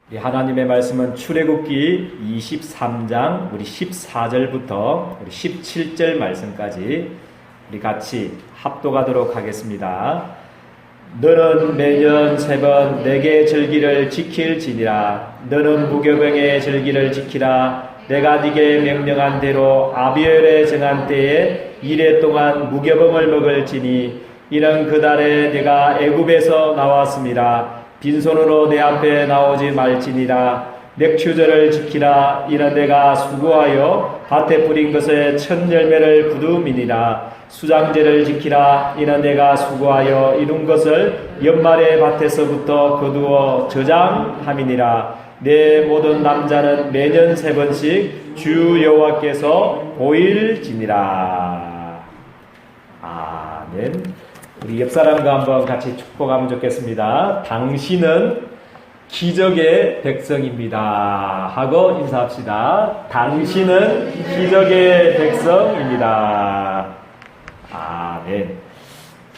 우리 하나님의 말씀은 출애굽기 23장 우리 14절부터 우리 17절 말씀까지 우리 같이 합독하도록 하겠습니다. 너는 매년 3번 내게 절기를 지킬지니라. 너는 무교병의 절기를 지키라. 내가 네게 명령한 대로 아비엘에 정한 때에 이래 동안 무교병을 먹을지니 이는 그 달에 내가 애굽에서 나왔습니다. 빈손으로 내 앞에 나오지 말지니라. 맥추절을 지키라. 이는 내가 수고하여 밭에 뿌린 것에 첫 열매를 거두미니라. 수장제를 지키라. 이는 내가 수고하여 이룬 것을 연말의 밭에서부터 거두어 저장함이니라. 내 모든 남자는 매년 3번씩 주 여호와께서 보일지니라. 아멘. 우리 옆 사람과 한번 같이 축복하면 좋겠습니다. 당신은 기적의 백성입니다 하고 인사합시다. 당신은 기적의 백성입니다. 아멘.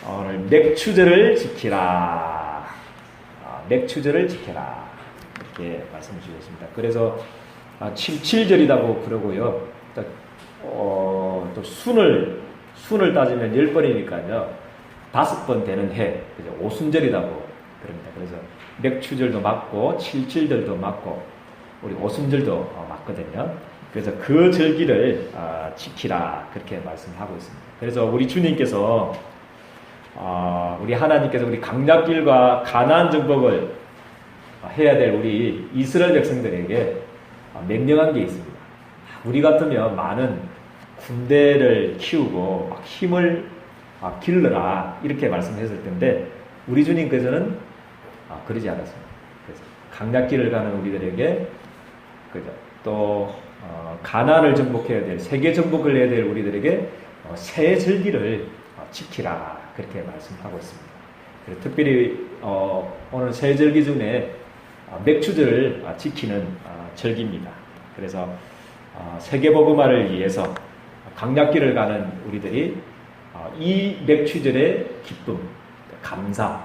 오늘 맥추절을 지키라. 맥추절을 지켜라. 이렇게 말씀을 주셨습니다. 그래서 7절이라고 그러고요. 또 순을 따지면 10번이니까요. 5번 되는 해, 그죠? 오순절이라고 그럽니다. 그래서 맥추절도 맞고 7절들도 맞고 우리 오순절도 맞거든요. 그래서 그 절기를 지키라 그렇게 말씀하고 있습니다. 그래서 우리 주님께서 우리 하나님께서 우리 강약길과 가나안 정복을 해야 될 우리 이스라엘 백성들에게 명령한 게 있습니다. 우리 같으면 많은 군대를 키우고 막 힘을 길러라 이렇게 말씀했을 텐데 우리 주님께서는 그러지 않았습니다. 그래서 강약길을 가는 우리들에게 그죠? 또 가나안을 정복해야 될 세계 정복을 해야 될 우리들에게 새 절기를 지키라 그렇게 말씀하고 있습니다. 그래서 특별히 오늘 새 절기 중에 맥추절을 지키는 절기입니다. 그래서 세계복음화를 위해서 강약길을 가는 우리들이 이 맥추절의 기쁨, 감사,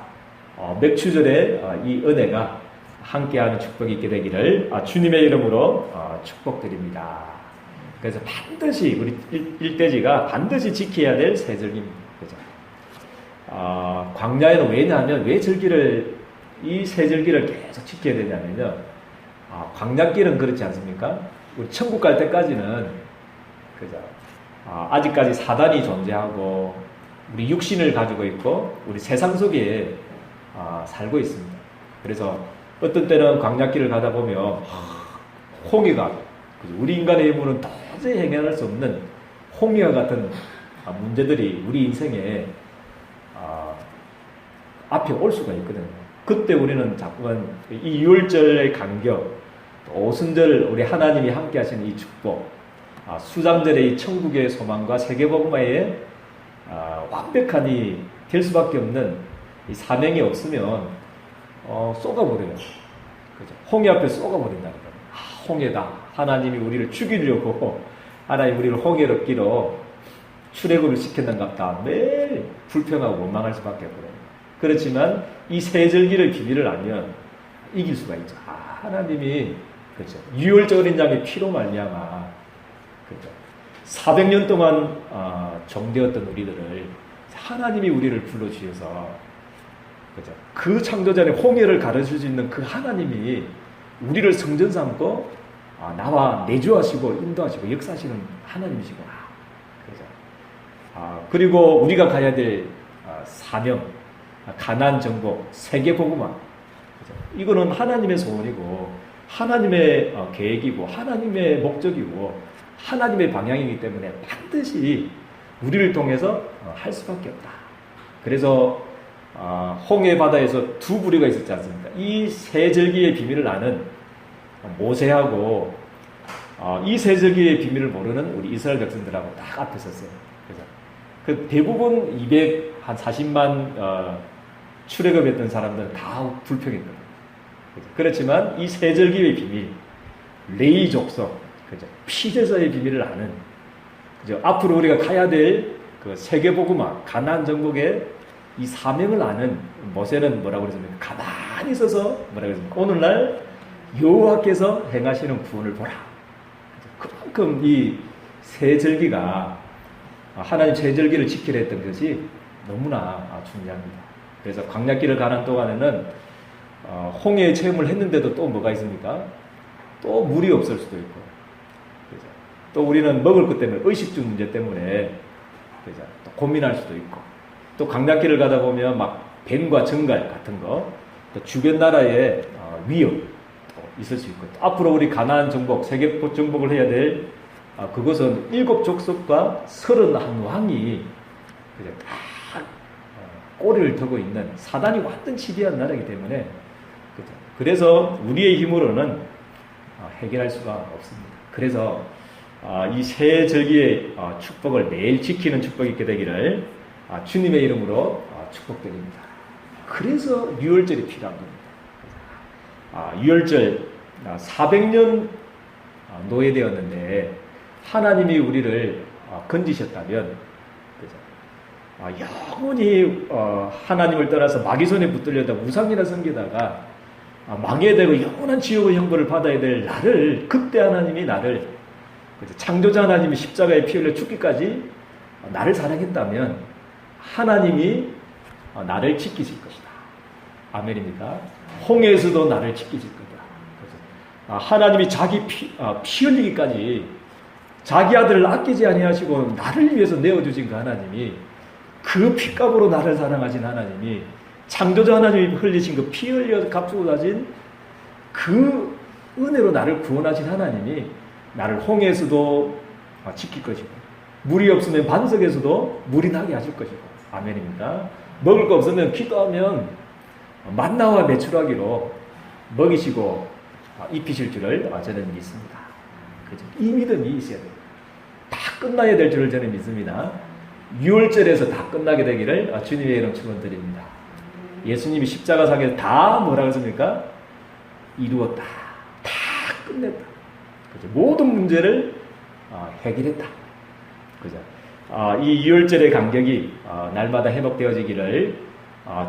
맥추절의 이 은혜가 함께하는 축복이 있게 되기를 주님의 이름으로 축복드립니다. 그래서 반드시 우리 일대지가 반드시 지켜야 될 새 절기입니다. 그죠? 광야에는 왜냐하면 왜 이 새 절기를 계속 지켜야 되냐면요. 광야길은 그렇지 않습니까? 우리 천국 갈 때까지는 그죠? 아직까지 사단이 존재하고 우리 육신을 가지고 있고 우리 세상 속에 살고 있습니다. 그래서 어떤 때는 광야길을 가다 보면 홍해가 우리 인간의 힘으로는 도저히 해결할 수 없는 홍해와 같은 문제들이 우리 인생에 앞에 올 수가 있거든요. 그때 우리는 자꾸만 이 유월절의 간격, 오순절 우리 하나님이 함께 하시는 이 축복, 수장절의 이 천국의 소망과 세계복음화에 완벽하니 될 수밖에 없는 이 사명이 없으면 쏘가버려요. 그죠? 홍해 앞에 쏘가버린다는 거예요. 홍해다. 하나님이 우리를 죽이려고 하나님 우리를 홍해로 끼로 출애굽을 시켰는갑다. 매일 불평하고 원망할 수밖에 없거든요. 그렇지만 이 새 절기를 비밀을 알면 이길 수가 있죠. 하나님이 그렇죠. 유월절 어린 양의 피로 말미암아 그렇죠. 400년 동안 정되었던 우리들을 하나님이 우리를 불러주셔서 그렇죠. 그 창조자의 홍해를 가르칠 수 있는 그 하나님이 우리를 성전 삼고 나와 내주하시고 인도하시고 역사하시는 하나님이시구나. 그렇죠. 그리고 우리가 가야 될 사명, 가나안 정복, 세계 복음화. 그렇죠. 이거는 하나님의 소원이고 하나님의 계획이고 하나님의 목적이고 하나님의 방향이기 때문에 반드시 우리를 통해서 할 수밖에 없다. 그래서 홍해 바다에서 두 부류가 있었지 않습니까? 이 새 절기의 비밀을 아는 모세하고 이 새 절기의 비밀을 모르는 우리 이스라엘 백성들하고 딱 앞에 섰어요. 그래서 그 대부분 240만 출애굽했던 사람들은 다 불평했거든요. 그렇지만 이 새 절기의 비밀, 레위 족속, 그죠? 피제사의 비밀을 아는, 그죠? 앞으로 우리가 가야 될 그 세계복음화, 가나안 정복의 이 사명을 아는 모세는 뭐라고 그랬습니까? 가만히 있어서 뭐라고 그랬습니까? 오늘날 여호와께서 행하시는 구원을 보라. 그만큼 이 세 절기가 하나님 세 절기를 지키려 했던 것이 너무나 중요합니다. 그래서 광야길을 가는 동안에는 홍해의 체험을 했는데도 또 뭐가 있습니까? 또 물이 없을 수도 있고, 그죠? 또 우리는 먹을 것 때문에 의식주 문제 때문에 그죠? 또 고민할 수도 있고, 또 광야길을 가다 보면 막 뱀과 정갈 같은 거, 또 주변 나라의 위협 있을 수 있고, 또 앞으로 우리 가나안 정복, 세계 정복을 해야 될 그것은 7 족속과 31왕이 그죠? 다 꼬리를 두고 있는 사단이 완전 지배한 나라이기 때문에, 그죠? 그래서 우리의 힘으로는 해결할 수가 없습니다. 그래서 이 세 절기의 축복을 매일 지키는 축복이 있게 되기를 주님의 이름으로 축복드립니다. 그래서 유월절이 필요한 겁니다. 유월절 400년 노예되었는데 하나님이 우리를 건지셨다면, 그죠? 영원히 하나님을 떠나서 마귀 손에 붙들려다 우상이나 섬기다가 망해야 되고 영원한 지옥의 형벌을 받아야 될 나를, 그때 하나님이 나를, 그죠? 창조자 하나님이 십자가에 피 흘려 죽기까지 나를 사랑했다면 하나님이 나를 지키실 것이다. 아멘입니까? 홍해에서도 나를 지키실 거다. 그죠? 하나님이 자기 피 흘리기까지 자기 아들을 아끼지 아니하시고 나를 위해서 내어주신 그 하나님이, 그 피값으로 나를 사랑하신 하나님이, 창조자 하나님이 흘리신 그 피 흘려 값주고 가진 그 은혜로 나를 구원하신 하나님이 나를 홍해에서도 지킬 것이고, 물이 없으면 반석에서도 물이 나게 하실 것이고, 아멘입니다. 먹을 거 없으면 기도하면 만나와 메추라기로 먹이시고 입히실 줄을 저는 믿습니다. 그죠? 이 믿음이 있어야 돼요. 다 끝나야 될 줄을 저는 믿습니다. 6월절에서 다 끝나게 되기를 주님의 이름 축원드립니다. 예수님이 십자가 상에서 다 뭐라고 했습니까? 이루었다. 다 끝냈다. 그죠? 모든 문제를 해결했다. 그죠? 이 6월절의 간격이 날마다 회복되어지기를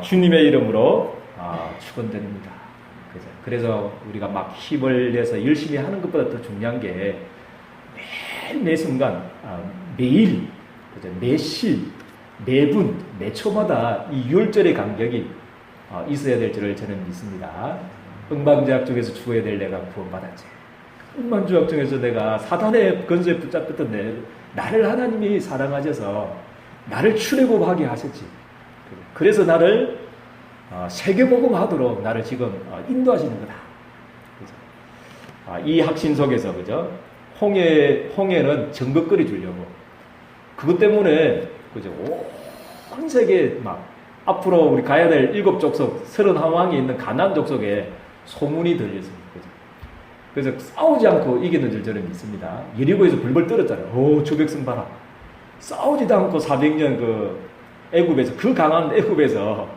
주님의 이름으로 축원드립니다. 그죠? 그래서 우리가 막 힘을 내서 열심히 하는 것보다 더 중요한 게 매일 매 순간 매일, 그죠? 매실, 매분, 매초마다 이 6월절의 간격이 있어야 될 줄을 저는 믿습니다. 억만주약 중에서 죽어야 될 내가 구원받았지. 억만주약 중에서 내가 사단의 건조에 붙잡혔던 나를 하나님이 사랑하셔서 나를 출애굽하게 하셨지. 그래서 나를 세계복음 하도록 나를 지금 인도하시는 거다. 그죠? 이 확신 속에서, 그죠? 홍해는 정극거리 주려고. 그것 때문에, 그죠? 온 세계 앞으로 우리 가야 될 7 족속, 31왕이 있는 가나안 족속에 소문이 들렸습니다. 그죠? 그래서 싸우지 않고 이기는 줄 저는 믿습니다. 여리고에서 불벌 떨었잖아요. 저 백성 봐라. 싸우지도 않고 400년 애굽에서, 그 강한 애굽에서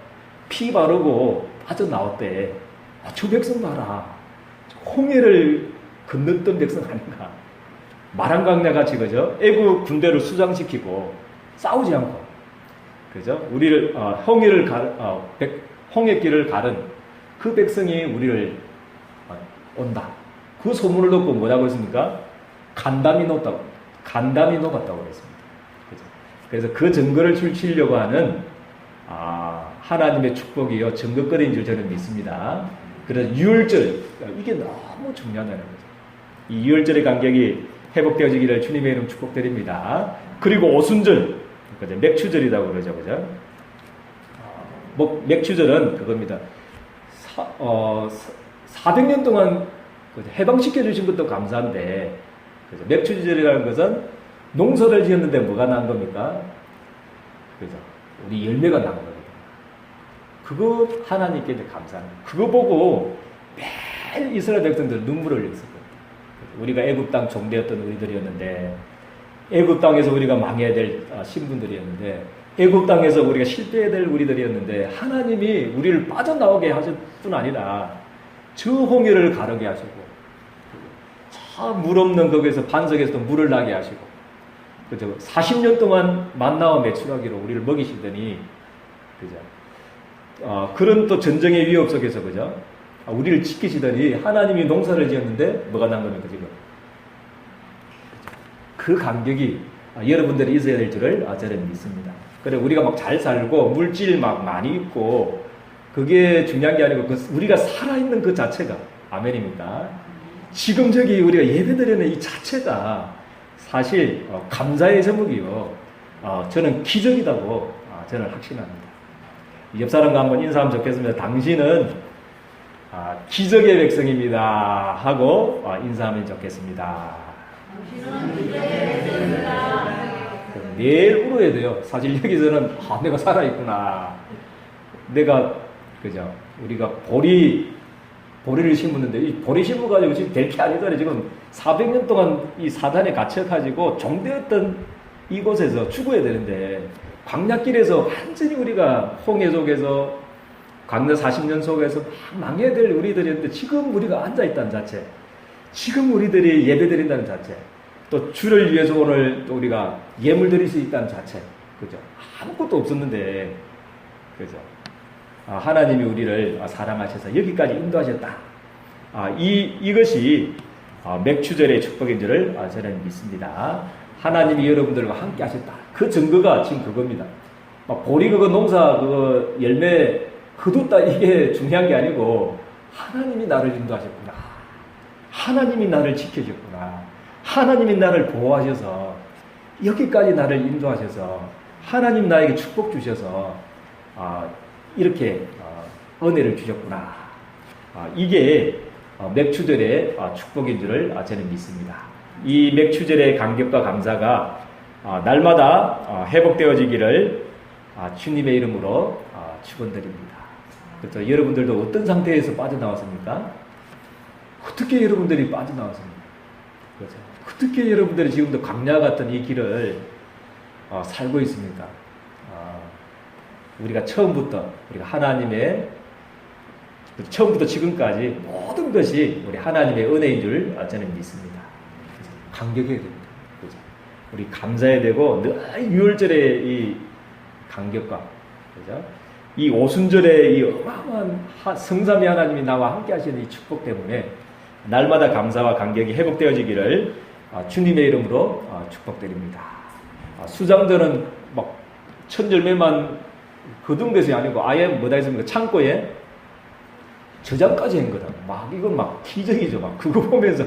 피 바르고 빠져나왔대. 저 백성 봐라. 홍해를 건넜던 백성 아닌가. 마랑강야 같이, 그죠? 애굽 군대를 수장시키고 싸우지 않고, 그죠? 우리를 홍해길을 가른 그 백성이 우리를 온다. 그 소문을 듣고 뭐라고 했습니까? 간담이 녹았다고 했습니다. 그죠? 그래서 그 증거를 출치려고 하는 하나님의 축복이요 증거거리인 줄 저는 믿습니다. 그래서 유월절, 이게 너무 중요하다는 거죠. 이 유월절의 간격이 회복되어지기를 주님의 이름 축복드립니다. 그리고 오순절, 그죠? 맥추절이라고 그러죠, 그죠? 맥추절은 그겁니다. 400년 동안 해방시켜 주신 것도 감사한데, 그죠? 맥추절이라는 것은 농사를 지었는데 뭐가 난 겁니까? 그죠? 우리 열매가 난 겁니다. 그거 하나님께 이제 감사합니다. 그거 보고 매일 이스라엘 백성들 눈물을 흘렸을 거예요. 우리가 애굽 땅 종되었던 우리들이었는데, 애굽 땅에서 우리가 망해야 될 신분들이었는데, 애굽 땅에서 우리가 실패해야 될 우리들이었는데, 하나님이 우리를 빠져나오게 하실 뿐 아니라 저 홍해를 가르게 하시고, 저 물 없는 거기에서 반석에서 물을 나게 하시고, 그죠? 40년 동안 만나와 메추라기로 우리를 먹이시더니, 그죠? 그런 또 전쟁의 위협 속에서, 그죠? 우리를 지키시더니 하나님이 농사를 지었는데 뭐가 난 겁니까 지금? 그 간격이 여러분들이 있어야 될 줄을 저는 믿습니다. 그래 우리가 막 잘 살고 물질 막 많이 있고 그게 중요한 게 아니고 우리가 살아있는 그 자체가 아멘입니까? 지금 저기 우리가 예배드리는 이 자체가 사실 감사의 제목이요. 저는 기적이라고 저는 확신합니다. 옆 사람과 한번 인사하면 좋겠습니다. 당신은 기적의 백성입니다 하고 인사하면 좋겠습니다. 당신은 기적의 백성입니다. 매일 울어야 돼요. 사실 여기서는 내가 살아있구나. 내가 그죠? 우리가 보리를 심었는데 이 보리 심어가지고 지금 될 게 아니잖아요. 지금 400년 동안 이 사단에 갇혀가지고 종되었던 이곳에서 죽어야 되는데 광야길에서 완전히 우리가 홍해 속에서 광야 40년 속에서 막 망해야 될 우리들이었는데 지금 우리가 앉아있다는 자체, 지금 우리들이 예배 드린다는 자체, 또 주를 위해서 오늘 또 우리가 예물 드릴 수 있다는 자체, 그죠? 아무것도 없었는데, 그죠? 하나님이 우리를 사랑하셔서 여기까지 인도하셨다. 이것이 맥추절의 축복인 줄을 저는 믿습니다. 하나님이 여러분들과 함께 하셨다. 그 증거가 지금 그겁니다. 보리 그거 농사 그 열매 거뒀다 이게 중요한 게 아니고 하나님이 나를 인도하셨구나. 하나님이 나를 지켜줬구나. 하나님이 나를 보호하셔서 여기까지 나를 인도하셔서 하나님 나에게 축복 주셔서 이렇게 은혜를 주셨구나. 이게 맥추절의 축복인 줄을 저는 믿습니다. 이 맥추절의 감격과 감사가 날마다 회복되어지기를 주님의 이름으로 축원드립니다. 그래서 여러분들도 어떤 상태에서 빠져나왔습니까? 어떻게 여러분들이 빠져나왔습니까? 그렇죠? 어떻게 여러분들이 지금도 광야 같은 이 길을 살고 있습니까? 우리가 처음부터 우리가 하나님의 처음부터 지금까지 모든 것이 우리 하나님의 은혜인 줄 저는 믿습니다. 감격해야 됩니다. 그죠? 우리 감사해야 되고 늘 유월절의 이 감격과 그죠? 이 오순절의 이 어마어마한 성삼위 하나님이 나와 함께 하시는 이 축복 때문에 날마다 감사와 감격이 회복되어지기를 주님의 이름으로 축복드립니다. 수장들은 막 천절매만 거둔 것이 아니고 아예 뭐다 했습니까? 창고에 저장까지 한 거다. 막 이건 막 기적이죠. 막 그거 보면서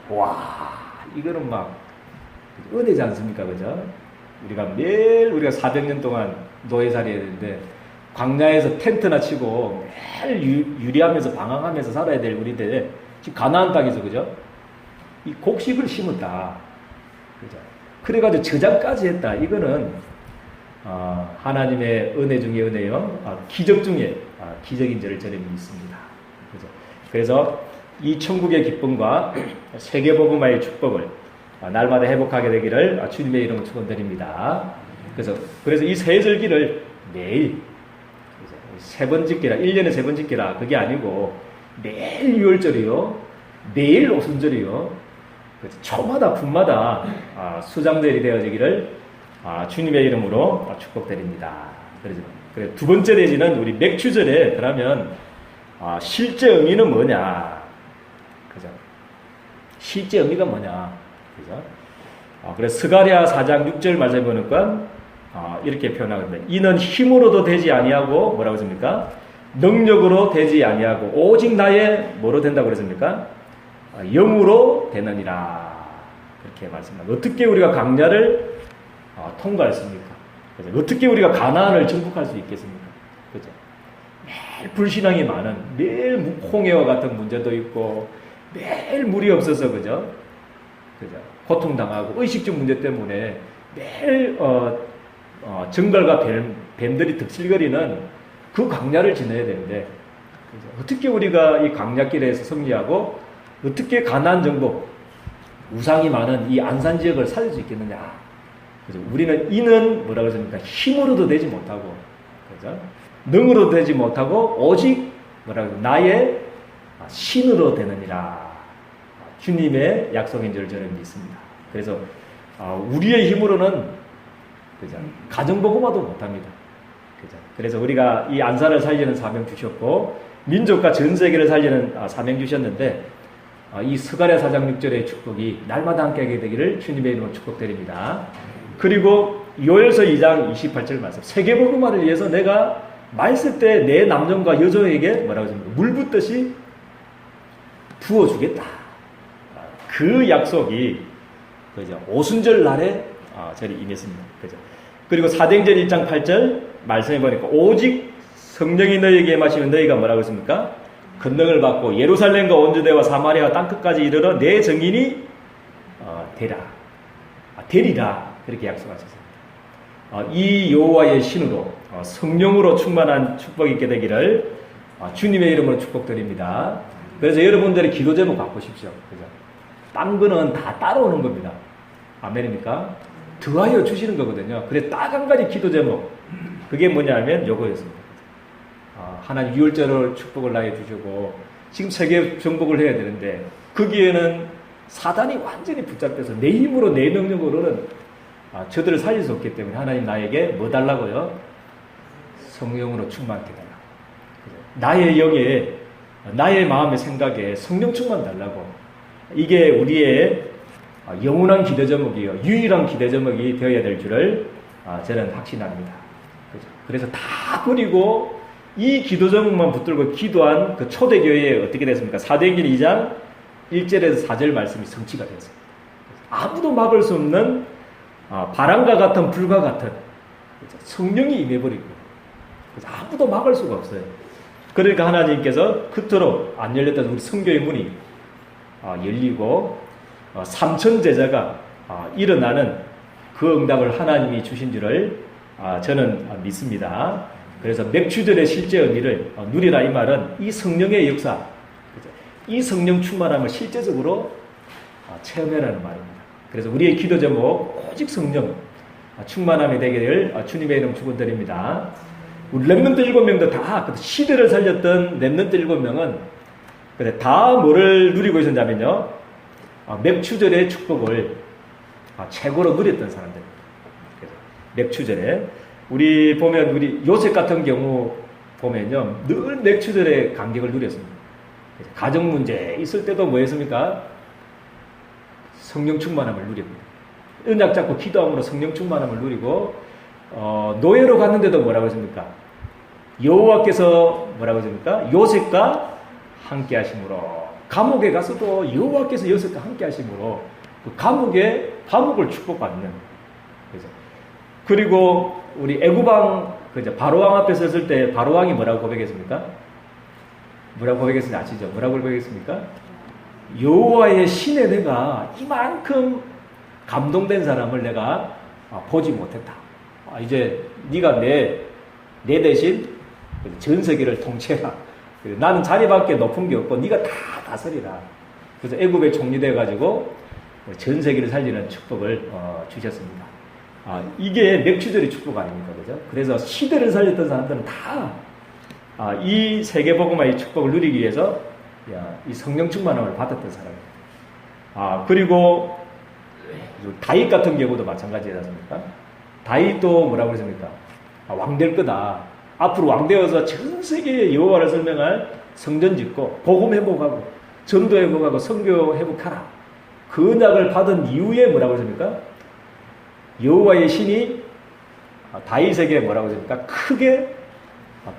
와 이거는 막 은혜지 않습니까? 그죠? 우리가 매일 우리가 400년 동안 노예살이 해야 되는데 광야에서 텐트나 치고 매일 유리하면서 방황하면서 살아야 될 우리들 지금 가나안 땅에서 그죠? 이 곡식을 심었다. 그죠? 그래가지고 저장까지 했다. 이거는 하나님의 은혜 중에 은혜요. 기적 중에 기적인 줄을 저는 믿습니다. 그죠? 그래서 이 천국의 기쁨과 세계복음화의 축복을 날마다 회복하게 되기를 주님의 이름으로 축원드립니다. 그래서 이 세 절기를 매일 세 번 지키라, 1년에 세 번 지키라. 그게 아니고 매일 유월절이요, 매일 오순절이요, 초마다 분마다 수장절이 되어지기를 주님의 이름으로 축복드립니다. 그래서 두 번째 대지는 우리 맥추절에 그러면 실제 의미는 뭐냐? 그죠? 실제 의미가 뭐냐? 그죠? 그래서 스가랴 4장 6절 말씀에 보니까 이렇게 표현하거든요. 이는 힘으로도 되지 아니하고 뭐라고 했습니까? 능력으로 되지 아니하고 오직 나의 뭐로 된다고 그랬습니까? 영으로 되느니라. 그렇게 말씀합니다. 어떻게 우리가 광야를 통과했습니까? 그죠? 어떻게 우리가 가나안을 정복할 수 있겠습니까? 그죠? 매일 불신앙이 많은, 매일 홍해와 같은 문제도 있고, 매일 물이 없어서, 그죠? 그죠? 고통당하고, 의식적 문제 때문에 매일, 정갈과 뱀들이 득실거리는 그 광야를 지나야 되는데, 그죠? 어떻게 우리가 이 광야길에서 승리하고, 어떻게 가나안 정복, 우상이 많은 이 안산 지역을 살릴 수 있겠느냐? 그죠? 우리는 이는 뭐라고 했습니까? 힘으로도 되지 못하고, 그죠? 능으로도 되지 못하고, 오직 뭐라고 나의 신으로 되느니라. 주님의 약속인 줄 저는 믿습니다. 그래서 우리의 힘으로는 그죠? 가정복음화도 못합니다. 그죠? 그래서 우리가 이 안산을 살리는 사명 주셨고, 민족과 전 세계를 살리는 사명 주셨는데 이 스가랴 4장 6절의 축복이 날마다 함께하게 되기를 주님의 이름으로 축복드립니다. 그리고 요엘서 2장 28절 말씀, 세계복음화를 위해서 내가 말 쓸 때 내 남녀과 여종에게 뭐라고 했습니까? 물 붓듯이 부어주겠다. 그 약속이 그죠? 오순절 날에 저리 임했습니다. 그죠? 그리고 사도행전 1장 8절 말씀해 보니까 오직 성령이 너희에게 임하시면 너희가 뭐라고 했습니까? 권능을 받고 예루살렘과 온 유대와 사마리아와 땅끝까지 이르러 내 증인이 되리라. 그렇게 약속하셨습니다. 이 여호와의 신으로 성령으로 충만한 축복이 있게 되기를 주님의 이름으로 축복드립니다. 그래서 여러분들의 기도 제목 바꾸십시오. 그죠? 딴 거는 다 따라오는 겁니다. 아멘입니까? 더하여 주시는 거거든요. 그래서 딱 한 가지 기도 제목. 그게 뭐냐면 요거였습니다. 하나님 유월절을 축복을 나해 주시고 지금 세계 정복을 해야 되는데 거기에는 사단이 완전히 붙잡혀서 내 힘으로 내 능력으로는 저들을 살릴 수 없기 때문에 하나님 나에게 뭐 달라고요? 성령으로 충만하게 달라고. 나의 영에 나의 마음의 생각에 성령 충만 달라고. 이게 우리의 영원한 기도 제목이요 유일한 기도 제목이 되어야 될 줄을 저는 확신합니다. 그래서 다 버리고 이 기도 제목만 붙들고 기도한 그 초대교회에 어떻게 됐습니까? 사도행전 2장 1절에서 4절 말씀이 성취가 되었습니다. 아무도 막을 수 없는 바람과 같은 불과 같은 성령이 임해버리고 아무도 막을 수가 없어요. 그러니까 하나님께서 그토록 안 열렸던 우리 성교의 문이 열리고 3천 제자가 일어나는 그 응답을 하나님이 주신 줄을 저는 믿습니다. 그래서 맥추절의 실제 의미를 누리라 이 말은 이 성령의 역사, 이 성령 충만함을 실제적으로 체험해라는 말입니다. 그래서 우리의 기도 제목 오직 성령 충만함이 되기를 주님의 이름 축원드립니다. 우리 렘넌트 7명도 다 시대를 살렸던 렘넌트 7명은 다 뭐를 누리고 있었냐면요, 맥추절의 축복을 최고로 누렸던 사람들입니다. 맥추절에 우리 보면 우리 요셉 같은 경우 보면요 늘 맥추절의 감격을 누렸습니다. 가정 문제 있을 때도 뭐 했습니까? 성령 충만함을 누립니다. 언약 잡고 기도함으로 성령 충만함을 누리고 노예로 갔는데도 뭐라고 했습니까? 여호와께서 뭐라고 했습니까? 요셉과 함께 하심으로. 감옥에 가서도 여호와께서 요셉과 함께 하심으로 그 감옥을 축복받는. 그리고 우리 애굽왕 바로왕 앞에 섰을 때 바로왕이 뭐라고 고백했습니까? 뭐라고 고백했는지 아시죠? 뭐라고 고백했습니까? 여호와의 신에 내가 이만큼 감동된 사람을 내가 보지 못했다. 이제 네가 내 대신 전 세계를 통치해라. 나는 자리밖에 높은 게 없고 네가 다 다스리라. 그래서 애굽의 총리 돼가지고 전 세계를 살리는 축복을 주셨습니다. 이게 맥추절의 축복 아닙니까? 그죠? 그래서 시대를 살렸던 사람들은 다 이 세계복음화의 축복을 누리기 위해서 이 성령 충만함을 받았던 사람입니다. 그리고 다윗 같은 경우도 마찬가지지 않습니까? 다윗도 뭐라고 그랬습니까? 왕 될 거다. 앞으로 왕 되어서 전 세계에 여호와를 설명할 성전 짓고 복음 회복하고 전도 회복하고 선교 회복하라. 그 언약을 받은 이후에 뭐라고 했습니까? 여호와의 신이 다윗에게 뭐라고 했습니까? 크게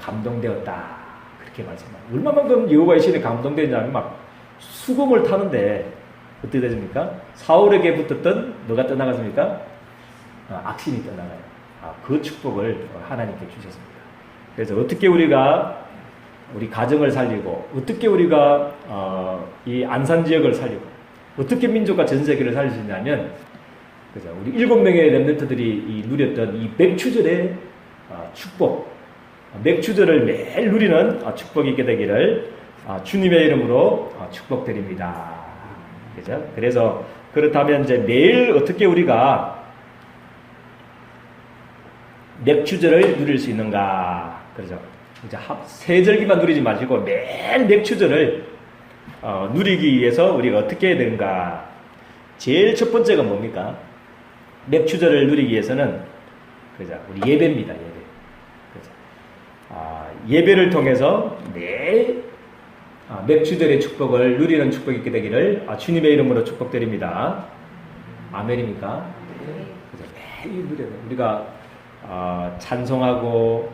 감동되었다. 그렇게 말씀합니다. 얼마만큼 여호와의 신에 감동되냐면 막 수금을 타는데 어떻게 되십니까? 사울에게 붙었던 뭐가 떠나갔습니까? 악신이 떠나가요. 그 축복을 하나님께 주셨습니다. 그래서 어떻게 우리가 우리 가정을 살리고 어떻게 우리가 이 안산 지역을 살리고 어떻게 민족과 전 세계를 살릴 수 있냐면 그죠? 우리 7명의 렘넌트들이 누렸던 이 맥추절의 축복, 맥추절을 매일 누리는 축복이 있게 되기를 주님의 이름으로 축복드립니다. 그죠? 그래서 그렇다면 이제 매일 어떻게 우리가 맥추절을 누릴 수 있는가? 그죠? 이제 세절기만 누리지 마시고 매일 맥추절을 누리기 위해서 우리가 어떻게 해야 되는가? 제일 첫 번째가 뭡니까? 맥추절을 누리기 위해서는 그죠? 우리 예배입니다. 예배. 그죠? 예배를 통해서 매일 맥주절의 축복을 누리는 축복이 있게 되기를 주님의 이름으로 축복드립니다. 아멘입니까? 그죠? 매일 누려요. 우리가 찬송하고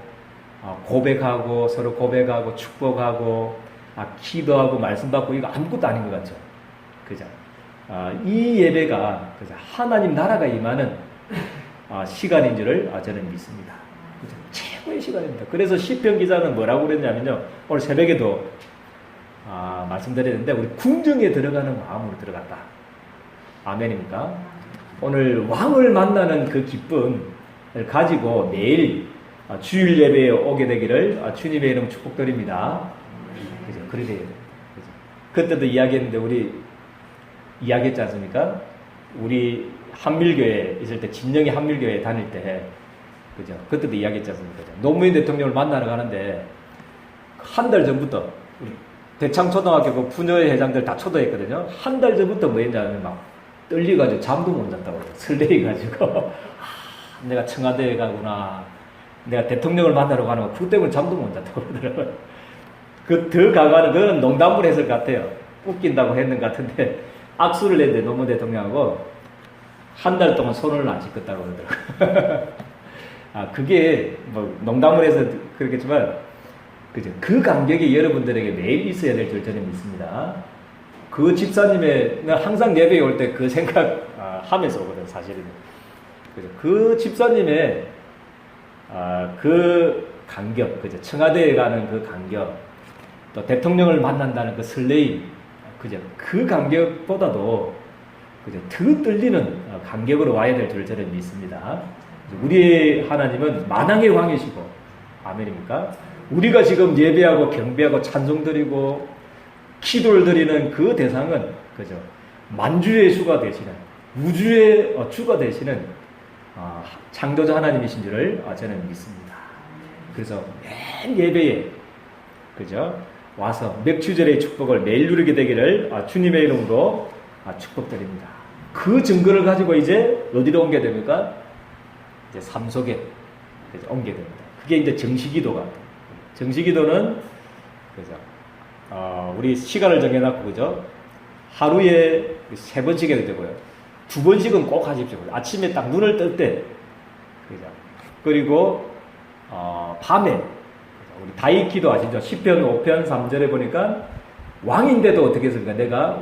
고백하고 서로 고백하고 축복하고 기도하고 말씀 받고 이거 아무것도 아닌 것 같죠? 그죠? 이 예배가 그죠? 하나님 나라가 임하는 시간인 줄을 저는 믿습니다. 그죠? 최고의 시간입니다. 그래서 시편 기자는 뭐라고 그랬냐면요. 오늘 새벽에도 말씀드렸는데 우리 궁정에 들어가는 마음으로 들어갔다. 아멘입니까? 오늘 왕을 만나는 그 기쁨을 가지고 내일 주일 예배에 오게 되기를 주님의 이름 축복드립니다. 그죠? 그래야 돼요. 그죠? 그때도 이야기했는데 우리 이야기했지 않습니까? 우리 한밀교회 있을 때 진영이 한밀교회 다닐 때 그죠? 그때도 이야기했지 않습니까? 노무현 대통령을 만나러 가는데 한 달 전부터 우리 대창초등학교 그 부녀회 회장들 다 초대했거든요. 한 달 전부터 뭐 했냐면 막 떨려가지고 잠도 못 잤다고 설레가지고 내가 청와대에 가구나, 내가 대통령을 만나러 가는 거 그것 때문에 잠도 못 잤다고 그러더라고요. 그 더 가가는 그건 농담을 했을 것 같아요. 웃긴다고 했는 것 같은데 악수를 했는데 노무현 대통령하고 한 달 동안 손을 안 씻었다고 그러더라고요. 그게 뭐 농담을 해서 그렇겠지만 그죠? 그 감격이 여러분들에게 매일 있어야 될 줄 저는 믿습니다. 그 집사님의 항상 예배에 올 때 그 생각 하면서 오거든 사실은. 그죠? 그 집사님의 그 감격, 그죠? 청와대에 가는 그 감격, 또 대통령을 만난다는 그 설레임, 그죠? 그 감격보다도 그죠? 더 떨리는 감격으로 와야 될 줄 저는 믿습니다. 우리의 하나님은 만왕의 왕이시고, 아멘입니까? 우리가 지금 예배하고 경배하고 찬송 드리고 기도를 드리는 그 대상은 그죠? 만주의 주가 되시는 우주의 주가 되시는 창조자 하나님이신 줄을 저는 믿습니다. 그래서 매일 예배에 그죠? 와서 맥주절의 축복을 매일 누리게 되기를 주님의 이름으로 축복드립니다. 그 증거를 가지고 이제 어디로 옮겨야 됩니까? 이제 삶 속에 옮겨야 됩니다. 그게 이제 정시기도가. 정시기도는 그죠? 우리 시간을 정해놨고 그죠? 하루에 3번씩 해도 되고요. 2번씩은 꼭 하십시오. 아침에 딱 눈을 뜰 때, 그죠? 그리고 밤에 우리 다윗기도 아시죠? 10편 5편 3절에 보니까 왕인데도 어떻게 했습니까? 내가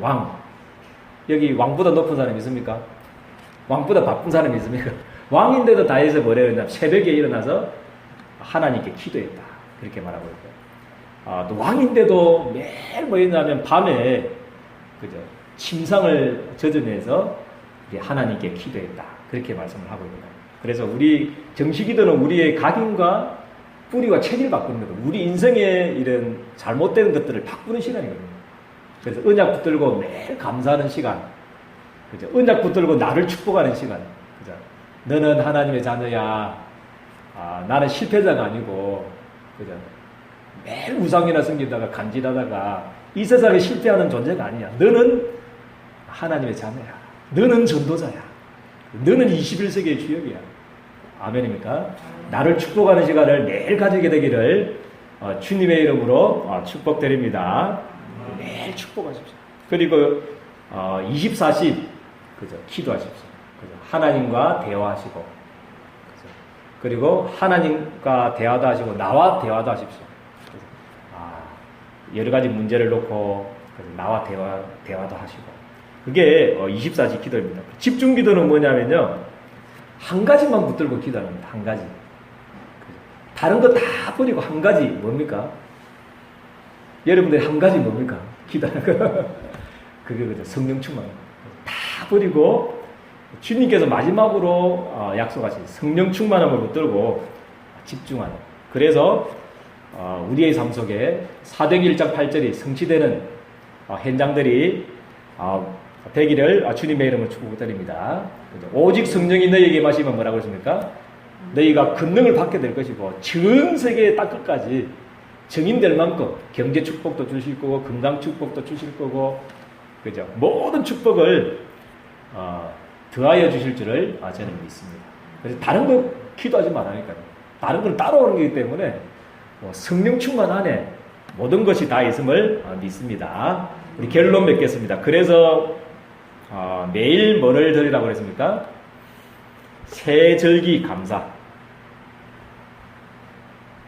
왕. 여기 왕보다 높은 사람이 있습니까? 왕보다 바쁜 사람이 있습니까? 왕인데도 다윗은 뭐래요? 새벽에 일어나서 하나님께 기도했다. 그렇게 말하고 있고요. 또 왕인데도 매일 뭐 했냐면 밤에 그죠? 침상을 젖으면서 하나님께 기도했다. 그렇게 말씀을 하고 있습니다. 그래서 우리 정시기도는 우리의 각인과 뿌리와 체질을 바꾸는 거죠. 우리 인생의 이런 잘못된 것들을 바꾸는 시간이거든요. 그래서 언약 붙들고 매일 감사하는 시간. 그죠? 언약 붙들고 나를 축복하는 시간. 그죠? 너는 하나님의 자녀야. 나는 실패자가 아니고, 그죠? 매일 우상이나 섬기다가 간질하다가 이 세상에 실패하는 존재가 아니야. 너는 하나님의 자녀야. 너는 전도자야. 너는 21세기의 주역이야. 아멘입니까? 나를 축복하는 시간을 매일 가지게 되기를 주님의 이름으로 축복드립니다. 매일 축복하십시오. 그리고 24시 그죠? 기도하십시오. 그죠? 하나님과 대화하시고 그리고 하나님과 대화도 하시고 나와 대화도 하십시오. 여러 가지 문제를 놓고 나와 대화도 하시고 그게 24시 기도입니다. 집중 기도는 뭐냐면요. 한 가지만 붙들고 기도합니다. 한 가지. 다른 거 다 버리고 한 가지 뭡니까? 여러분들이 한 가지 뭡니까? 기도하는 거. 그게 그죠? 성령 충만. 다 버리고 주님께서 마지막으로 약속하신 성령 충만함을 붙들고 집중하는. 그래서 우리의 삶 속에 사도행전 1장 8절이 성취되는 현장들이 되기를 주님의 이름으로 축복드립니다. 오직 성령이 너희에게 마시면 뭐라고 했습니까? 너희가 권능을 받게 될 것이고 전 세계의 땅끝까지 증인될 만큼 경제 축복도 주실 거고 건강 축복도 주실 거고 그죠? 모든 축복을 더하여 주실 줄을 저는 믿습니다. 그래서 다른 거 기도하지 말라니까요. 다른 건 따라오는 거기 때문에 성령 충만 안에 모든 것이 다 있음을 믿습니다. 우리 결론 맺겠습니다. 그래서 매일 뭐를 드리라고 그랬습니까? 새절기 감사.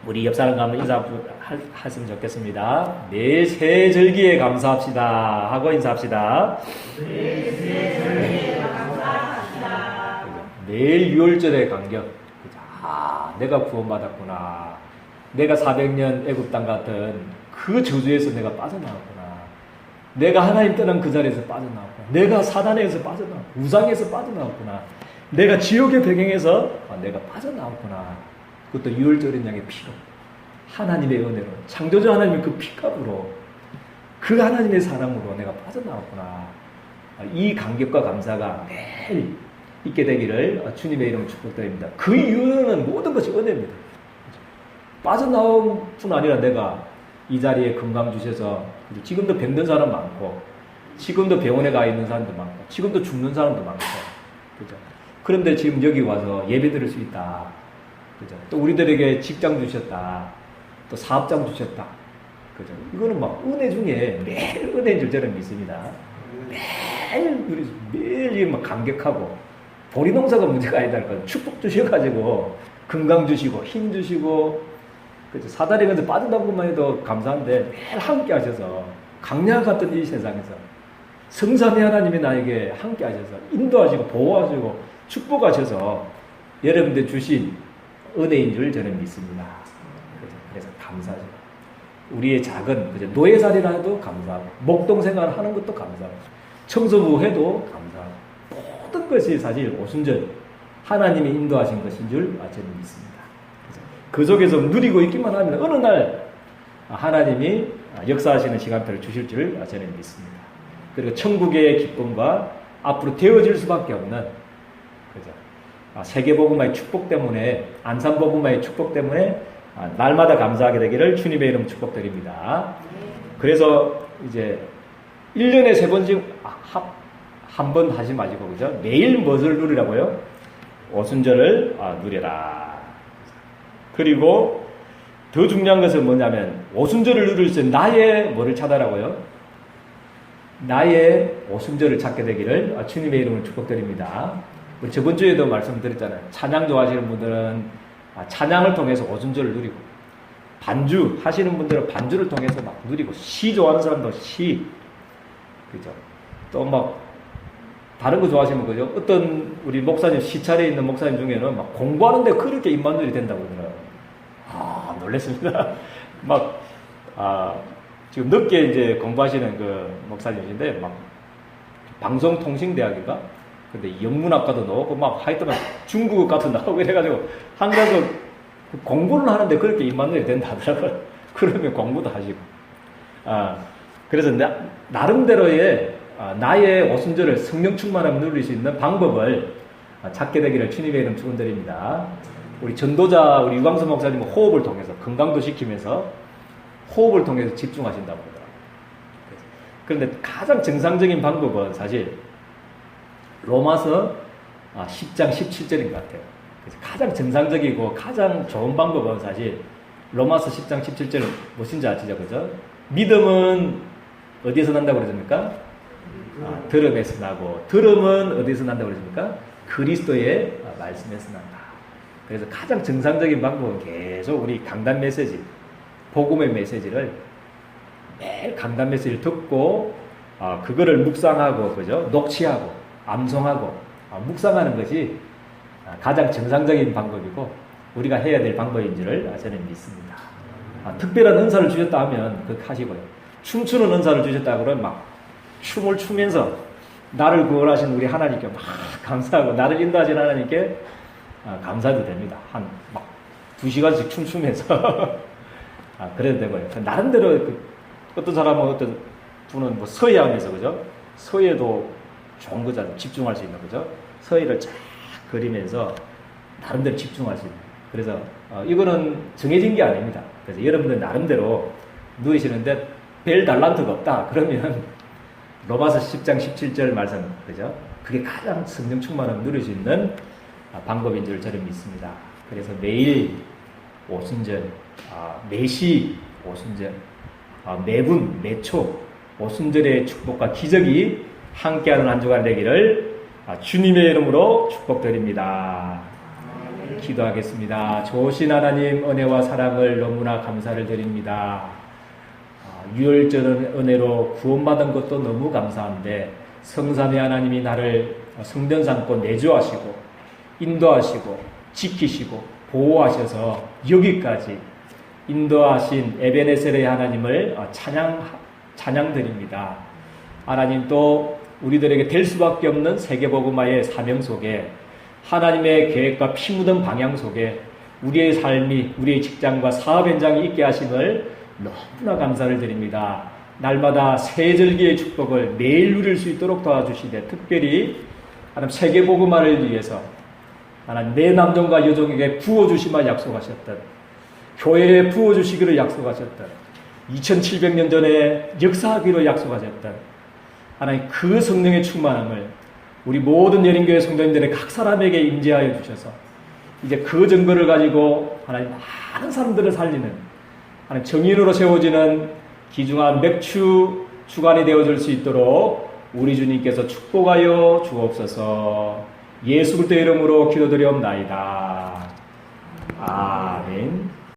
우리 옆 사람과 한번 인사하시면 좋겠습니다. 매일 새절기에 감사합시다 하고 인사합시다. 매일 새절기에 감사합시다. 매일 유월절의 간격. 내가 구원받았구나. 내가 400년 애굽 땅 같은 그 저주에서 내가 빠져나왔구나. 내가 하나님 떠난 그 자리에서 빠져나왔구나. 내가 사단에서 빠져나왔구나. 우상에서 빠져나왔구나. 내가 지옥의 배경에서 내가 빠져나왔구나. 그것도 유월절인 양의 피로, 하나님의 은혜로, 창조주 하나님의 그 피값으로, 그 하나님의 사랑으로 내가 빠져나왔구나. 이 감격과 감사가 매일 있게 되기를 주님의 이름으로 축복드립니다. 그 이유는 모든 것이 은혜입니다. 빠져나올 뿐 아니라 내가 이 자리에 건강 주셔서 지금도 병든 사람 많고, 지금도 병원에 가 있는 사람도 많고, 지금도 죽는 사람도 많고, 그죠? 그런데 지금 여기 와서 예배 드릴 수 있다. 그죠? 또 우리들에게 직장 주셨다. 또 사업장 주셨다. 그죠? 이거는 막 은혜 중에 매일 은혜인 줄 저는 믿습니다. 매일 막 감격하고, 보리농사가 문제가 아니다니까. 축복 주셔가지고, 건강 주시고, 힘 주시고, 그죠? 사다리 건져 빠져나온 것만 해도 감사한데, 매일 함께 하셔서, 강약 같은 이 세상에서, 성삼위 하나님이 나에게 함께 하셔서, 인도하시고, 보호하시고, 축복하셔서, 여러분들 주신 은혜인 줄 저는 믿습니다. 그래서 감사하죠. 우리의 작은, 그죠? 노예살이라 해도 감사하고, 목동 생활 하는 것도 감사하고, 청소부 해도 감사하고, 모든 것이 사실 오순절 하나님이 인도하신 것인 줄 저는 믿습니다. 그 속에서 누리고 있기만 하면 어느 날 하나님이 역사하시는 시간표를 주실 줄 저는 믿습니다. 그리고 천국의 기쁨과 앞으로 되어질 수밖에 없는, 그죠? 세계복음화의 축복 때문에, 안산복음화의 축복 때문에 날마다 감사하게 되기를 주님의 이름 축복드립니다. 그래서 이제 1년에 3번씩 한 번 하지 마시고, 그죠? 매일 무엇을 누리라고요? 오순절을 누려라. 그리고 더 중요한 것은 뭐냐면, 오순절을 누릴 때 나의 뭐를 찾아라고요? 나의 오순절을 찾게 되기를 주님의 이름으로 축복드립니다. 우리 저번 주에도 말씀드렸잖아요. 찬양 좋아하시는 분들은 찬양을 통해서 오순절을 누리고, 반주 하시는 분들은 반주를 통해서 막 누리고, 시 좋아하는 사람도 시, 그죠? 또 막 다른 거 좋아하시면, 그죠? 어떤 우리 목사님, 시찰에 있는 목사님 중에는 막 공부하는데 그렇게 입만들이 된다고 그러더라고요. 놀랬습니다. 막 지금 늦게 이제 공부하시는 그 목사님이신데, 막 방송통신대학인가? 근데 영문학과도 나오고, 막 하여튼 중국어과도 나오고 이래가지고, 한국에서 공부를 하는데 그렇게 입만들이 된다 하더라고요. 그러면 공부도 하시고. 그래서 나름대로의 나의 오순절을 성령 충만함을 누릴 수 있는 방법을 찾게 되기를 주님의 이름 축원드립니다. 우리 전도자, 우리 유광수 목사님은 호흡을 통해서, 건강도 시키면서 호흡을 통해서 집중하신다고 그러더라고요. 그런데 가장 정상적인 방법은 사실 로마서 10장 17절인 것 같아요. 그래서 가장 정상적이고 가장 좋은 방법은 사실 로마서 10장 17절은 무엇인지 아시죠? 그죠? 믿음은 어디에서 난다고 그러십니까? 들음에서 나고, 들음은 어디에서 난다고 그러십니까? 그리스도의 말씀에서 난다. 그래서 가장 정상적인 방법은 계속 우리 강단 메시지, 복음의 메시지를 매일 강단 메시지를 듣고, 그거를 묵상하고, 그죠? 녹취하고, 암송하고, 묵상하는 것이 가장 정상적인 방법이고, 우리가 해야 될 방법인 줄을 저는 믿습니다. 특별한 은사를 주셨다 하면 그렇게 하시고요. 춤추는 은사를 주셨다 그러면 막 춤을 추면서 나를 구원하신 우리 하나님께 막 감사하고, 나를 인도하신 하나님께 감사도 됩니다. 막 2시간씩 춤추면서 그래도 되고요. 나름대로 어떤 사람은, 어떤 분은 뭐 서예하면서, 그죠? 서예도 좋은 거잖아요. 집중할 수 있는, 그죠? 서예를 쫙 그리면서 나름대로 집중할 수 있는. 그래서 이거는 정해진 게 아닙니다. 그래서 여러분들 나름대로 누리시는데 별 달란트가 없다 그러면 로마서 10장 17절 말씀, 그죠? 그게 가장 성령 충만함을 누릴 수 있는 방법인 줄 저는 믿습니다. 그래서 매일 오순절, 매시 오순절, 매분 매초 오순절의 축복과 기적이 함께하는 한 주간 되기를 주님의 이름으로 축복드립니다. 기도하겠습니다. 좋으신 하나님, 은혜와 사랑을 너무나 감사를 드립니다. 유월절 은혜로 구원받은 것도 너무 감사한데 성삼위 하나님이 나를 성전 삼고 내주하시고 인도하시고 지키시고 보호하셔서 여기까지 인도하신 에베네셀의 하나님을 찬양드립니다. 하나님, 또 우리들에게 될 수밖에 없는 세계복음화의 사명 속에 하나님의 계획과 피 묻은 방향 속에 우리의 삶이, 우리의 직장과 사업 현장이 있게 하심을 너무나 감사를 드립니다. 날마다 새 절기의 축복을 매일 누릴 수 있도록 도와주시되, 특별히 하나님 세계복음화를 위해서 하나님 내 남종과 여종에게 부어주시마 약속하셨던, 교회에 부어주시기를 약속하셨던, 2700년 전에 역사하기로 약속하셨던 하나님 그 성령의 충만함을 우리 모든 여린교회 성도님들의 각 사람에게 임재하여 주셔서 이제 그 증거를 가지고 하나님 많은 사람들을 살리는 하나님 정인으로 세워지는 귀중한 맥주 주관이 되어줄 수 있도록 우리 주님께서 축복하여 주옵소서. 예수 그리스도의 이름으로 기도드리옵나이다. 아멘.